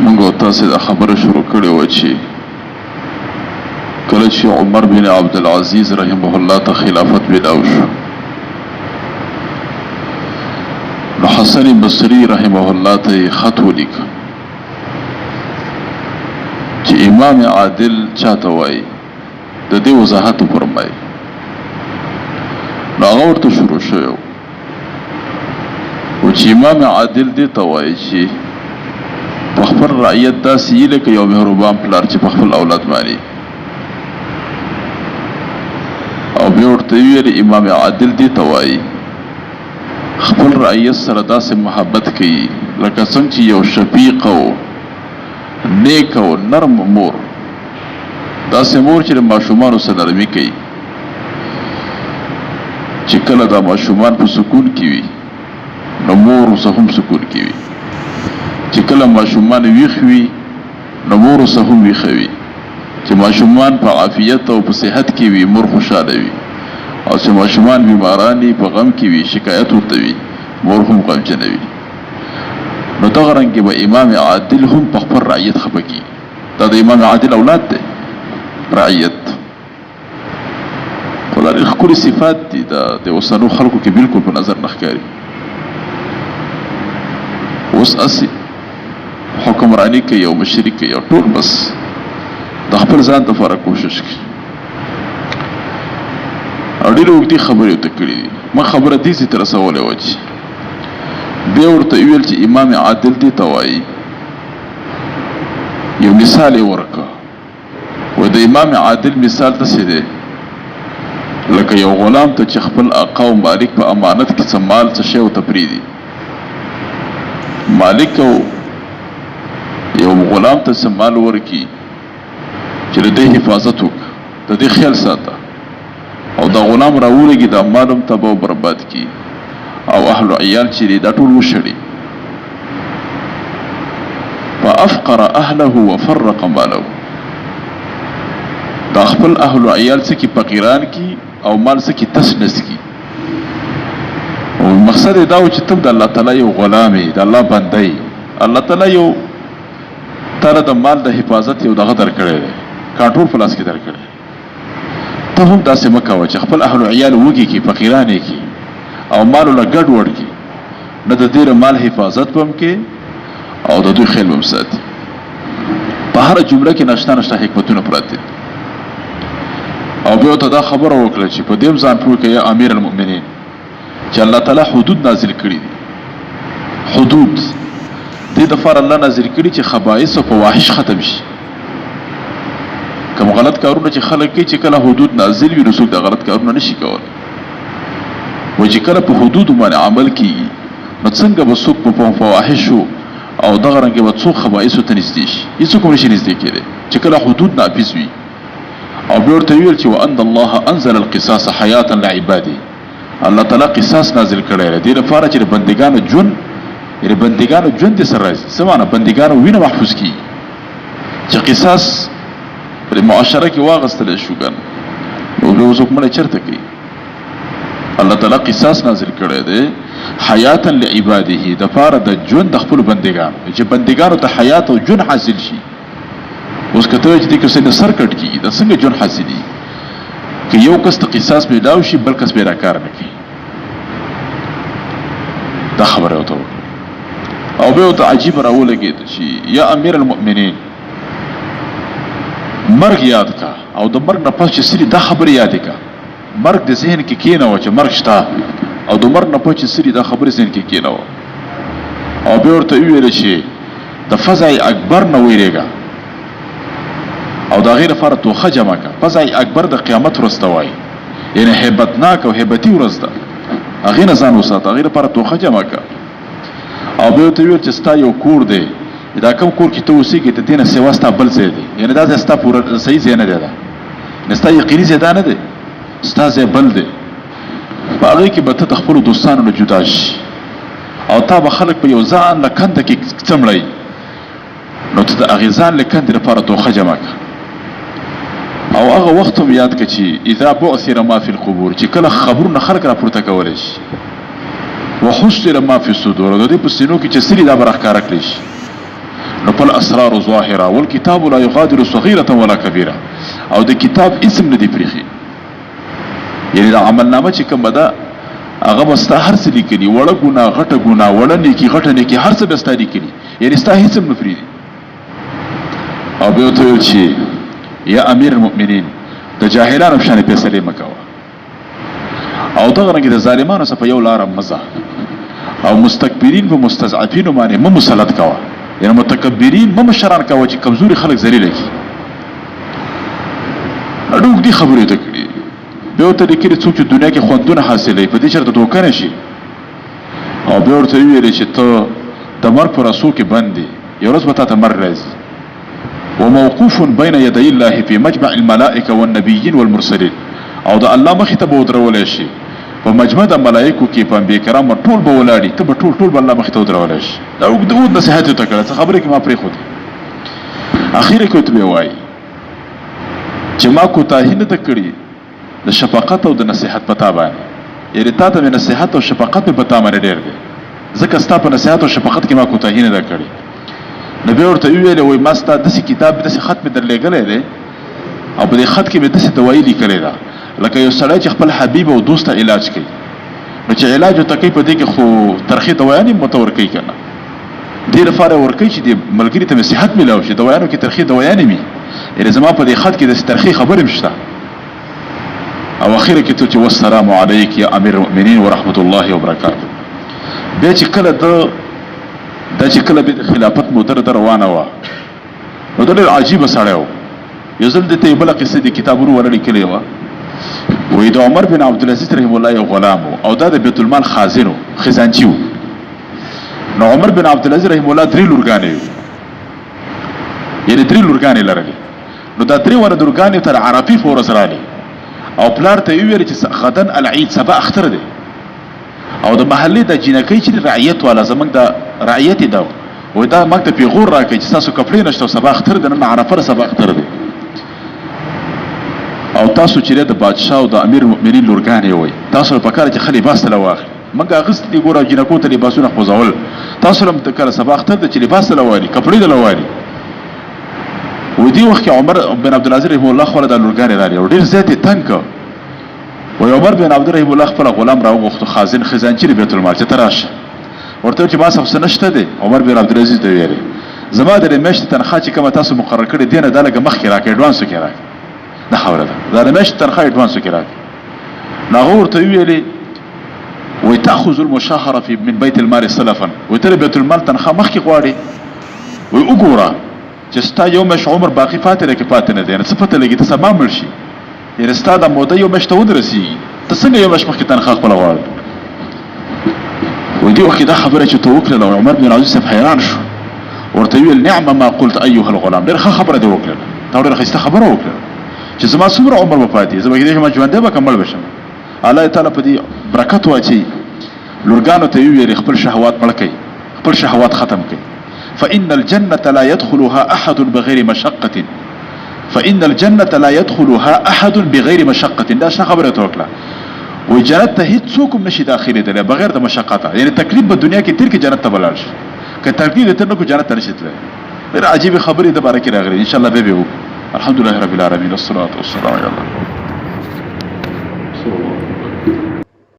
منگو تاسې د خبره شروع کړې وه چې کله چې عمر بن عبدالعزیز رحمه الله ته خلافت ملاو شو، نو حسن بصري رحمه الله ته خط ولیکه چې امام عادل چاته وایي، د دې وضاحت وفرمایي. نو هغه ورته شروع شوی و چې امام عادل دې ته وایي چې په خپل رعیت داسې یي لکه یو مهربان پلار چې په خپل اولاد باندې. او بیا ورته ویل امام عادل دې ته وایي خپل رعیت سره داسې محبت کوي لکه څنګه چې یو شفیق او نیک او نرم مور، داسې مور چې د ماشومانو سره نرمي کوي، چې کله دا ماشومان په سکون کې وي نو مور ورسه هم سکون کې وي، چې کله ماشومان ویښ وي نو مور ورسه هم ویښه وي، چې ماشومان په عافیت او په صحت کې وي مور خوشحاله وي، او چې ماشومان بیماران په غم کې وي شکایت ورته وي مور هم غمجنه وي. نو دغه رنګې به امام عادل هم په خپل رعیت خفه کېږي. دا د امام عادل اولاد دی، رعیت. ولکه ښکلي صفات دي د اوسنو خلکو کې بالکل په نظر نه ښکاري. اوس اسې حکمرانی کوي او مشري کوي او ټول بس د خپل ځان دپاره کوشش کوي. او ډېرې اوږدې خبرې ورته کړي دي. ما خبره دې ځای ته رسولی وه چې بیا ورته ویل چې امام عادل دې ته وایي، یو مثال یې ورکړه. و د امام عادل مثال داسې دی لکه یو غلام ته چې خپل آقا او مالک په امانت کې څه مال څه شی ورته پرېږدي. مالک او یو غلام ته څه مال ورکړي چې د دې حفاظت وکړه، د دې خیال ساته، او دا غلام راولېږي دا مال هم تباه او برباد کړي، او اهل و عیال چې دی دا ټول وشړي. فافقر اهله وفرق ماله. دا خپل اهل و عیال څه کې فقیران کی او مال څه کې تس نس کی. او مقصد دا و چې ته د الله تعالی یو غلام یې، د الله بنده یې. الله تعالی یو تاله د مال د حفاظت یو دغه درکړی دی، کنټرول په لاس کې درکړی. ته هم داسې مه کوه چې خپل اهل و عیال وږي کړي، فقیران یې کړي او مالو له ګډ وډ کړي، نه د دې مال حفاظت به هم کې او د دوی خیال به هم ساتي. په هره جمله کې نشته نشته حکمتونه پراته دي. او بیا ته دا خبره وکړه چې په دې ځان پوه کړه یا امیر المؤمنین چې الله تعالی حدود نازل کړي دي. حدود دې دپاره الله نازل کړي چې خبائث او فواحش ختم شي. کوم غلط کارونه چې خلک کوي چې کله حدود نازل وي نو څوک د غلط کارونه نشي کولی. و چې کله په حدودو باندې عمل کېږي نو څنګه به څوک په فواحشو او دغه رنګې به څوک خبائثو ته نږدې شي؟ هېڅوک هم نشي نږدې کېدی چې کله حدود نافظ وي. او بیا ورته ویل چې وان الله انزل القصاص حیاتا لعباده. الله تعالی قصاص نازل کړی دی دې لپاره چې د بندګانو ژوند یعنې بندګانو ژوند دې سره راځي. څه معنی؟ بندګانو وینه محفوظ کېږي چې قصاص په معاشره کې واغستلی شو ګن نو بیا څوک مړی چېرته کوي؟ الله تعالی قصاص نازل کړی دی حیاتا لعباده دپاره د ژوند د خپلو بندګانو، چې بندګانو ته حیات او ژوند حاصل شي. اوس که ته وایې چې دې کس د سر کټ کېږي دا څنګه ژوند حاصلي؟ که یو کس ته قصاص میلاو شي بل کس بیا را کار نه کوي. دا خبره ورته وکړه. او بیا ورته عجیبه راولګېد چې یا امیر المؤمنین مرګ یاد کا او د مرګ نه پس چې سري دا خبرې یادې کا. مرګ د ذهن کې کېنوه چې مرګ شته، او د مرګ نه پس چې سري دا خبرې ذهن کې کېنوه. او بیا ورته وویل چې د فزع اکبر نه ویرېږه او د هغې لپاره توخه جمع کړه. فزع اکبر د قیامت ورځ ته وایي، یعنې هیبتناک او هیبتي ورځ ده، هغې نه ځان وساته، هغې لپاره توخه جمع کړه. او بیا ورته وویل چې ستا یو کور دی، دا کوم کور کې ته اوسېږې د دې نه سوا ستا بل ځای دی، یعنې دا ځای ستا پوره صحیح ځای نه دی، دا ستا یقیني ځای دا نه دی، ستا ځای بل دی. په هغې کې به ته د خپلو دوستانو نه جدا شي او تا به خلک په یو ځان له کنده کې څمړی، نو ته د هغې ځان له کندې لپاره توخه جمع کړه. او هغه وخت هم یاد کړه چې اذا بعثر ما فی القبور، چې کله خبرونه خلک راپورته کولی شي، وحصر ما فی الصدور، او د دې په سینو کې چې سري دا به راښکاره کړی شي. نو پل اسرار ظاهره والکتاب لا یغادر صغیره ولا کبیره او د کتاب اسم نه دی پریخي یعنی دا عمل نامه چې کوم ده هغه مستا هر څه لیکلي وړه ګناه غټه ګناه وړه نیکی غټه نیکی هر څه بستا لیکلي یعنی ستا هیڅ هم نه پریږدي او بیا ورته ویل چې یا امیر المؤمنین د جاهلانو په شان فیصلې مه کوه او دغه رنګې د ظالمانو څخه په یو لاره مزه او مستکبرین په مستضعفینو باندې مه مسلط کوه یعنی متکبرین مه مشران کوه چې کمزوري خلک ذلیله کړي ډېرې اوږدې خبرې ته کړي بیا ورته لیکلي څوک چې دنیا کې خوندونه حاصلوي په دې چېرته دوکه نه شي او بیا ورته وویلې چې ته د مرګ په رسو کې بند دي یو ورځ به تا ته مرګ راځي وموقوف بین یدی الله فی مجمع الملائکه والنبیین والمرسلین او د الله مخې ته به ودرولی شي په مجمع د ملایکو کې په انبیا کرامو ټول به ولاړي ته به ټول به الله مخې ته ودرولی شي دا اوږد نصیحت یې ورته کړی څه خبرې کې ما پرېښودې اخر کې ورته بیا وایي چې ما کوتاهي نه ده کړې د شفقت او د نصیحت په تا باندې یعنې تا ته مې نصیحت او شفقت مې په تا باندې ډېر دی ځکه ستا په نصیحت او شفقت کې ما کوتاهي نه ده کړې نو بیا ورته وویلې وایي ما ستا داسې کتاب داسې خط مې درلېږلی دی او په دې خط کې مې داسې دوایي لیکلې ده لکه یو سړی چې خپل حبیب او دوست ته علاج کوي نو چې علاج ورته کوي په دې کې خو ترخې دوایانې هم ورته ورکوي که نه دې لپاره ورکوي چې دې ملګري ته مې صحت میلاو شي دوایانو کې ترخې دوایانې وي یعنې زما په دې خط کې داسې ترخې خبرې هم شته او اخر کې ته چې والسلام علیک یا امیر المؤمنین ورحمت الله وبرکاته بیا چې کله دا چې کله به د خلافت موده ده روانه وه نو دا ډېر عجیبه سړی و یو ځل دې ته یو بله قصه د کتابونو ونه لیکلې وه وایي د عمر بن عبدالعزیز رحم الله یو غلام و او دا د بیت المال خازن و خزانچي و نو عمر بن عبدالعزیز رحم الله 3 لورګانې وي یعنې 3 لورګانې لرلې نو دا 3 ونه لورګانې تر عرفې په ورځ رالې او پلار ته یې وویل چې غدن العید سبا اختر دی او د محلې د جینکۍ چې رعیت والا زموږ د رعیت یې ده وایي دا موږ ته پیغور راکړئ چې ستاسو کپړې نشته او سبا اختر دی نن عرفه سبا اختر دی او تاسو چې د بادشاه او د امیر المؤمنین لورګانې وئ تاسو په کار چې ښه لباس ته واخلي موږ اغوستي دي ګوره جینکو ته لباسونه خوځول تاسو هم کله سبا اختر دی چې لباس ته واري کپړې ته واري و دې وخت کې عمر بن عبدالعزیز رحمه الله خپله دا لورګانې رالې او ډېر زیات یې تنګ کړ وایي عمر بن عبدالعزیز رحمه الله خپله غلام راوغوښتو خزانچي د بیت المال چې ته راشه ورته ویل چې ما څه نشته دی عمر بن عبدالعزیز ته ویلې زما د دې میاشتې تنخواه چې کومه تاسو مقرر کړې دې نه دا لږه مخکې راکړئ اډوانسو کې راکړئ دا خبره ده دا د میاشتې تنخواه اډوانسو کې راکړئ نو هغه ورته وویلې وایي تاخذ المشاهره من بیت المال سلفا وایي ته د بیت المال تنخواه مخکې غواړې وایي وګوره چې ستا یو میاشت عمر باقي پاتې دی که پاتې نه دی یعنې څه پته لګي ته سبا مړ شي یعنې ستا دا موده یو میاشت ته ودرسېږي ته څنګه یو میاشت مخکې تنخواه خپله غواړې وایي دې وخت کې دا خبره چې ته وکړله او عمر بن عبدالعزیز صاحب حیران شو ورته ویل نعم ما قلت ایها الغلام ډېر ښه خبره دې وکړله تا ډېره ښایسته خبره وکړله چې زما څومره عمر به پاتې زه به کېدای شم ژوندی به که مړ به شم الله تعالی په دې برکت واچوي لورګانو ته یې وویلې خپل شهوات مړ کړئ خپل شهوات ختم کړئ فإن الجنة لا يدخلها أحد بغير مشقة فإن الجنة لا يدخلها أحد بغير مشقة دا څه خبره ته وکړه وایي جنت ته هېڅ څوک هم نشي داخلېدلی بغیر د مشقته یعنې تکلیف به دنیا کې تېر کې جنت ته به لاړ شي که تکلیف دې تېر نه کړو جنت ته نشي تللی ډېرې عجیبې خبرې د باره کې راغلي انشاءالله بیا به وکړو الحمدلله رب العالمین والصلاة والسلام علی الله